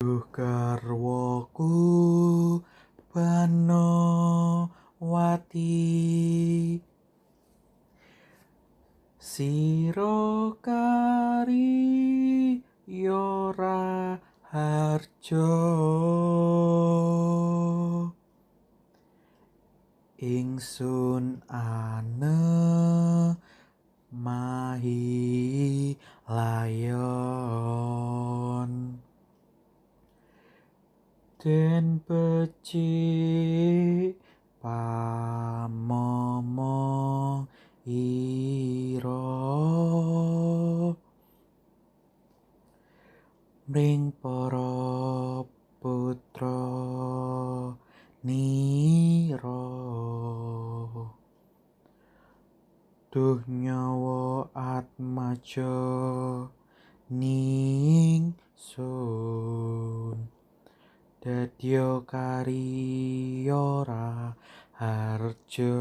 Duh garwaku Banowati, sira kariya raharja, ingsun anemahi layon. Den becik pamomong ira mring para putra nira. Duh nyawa atmaja ningsun, dadya kariya raharja.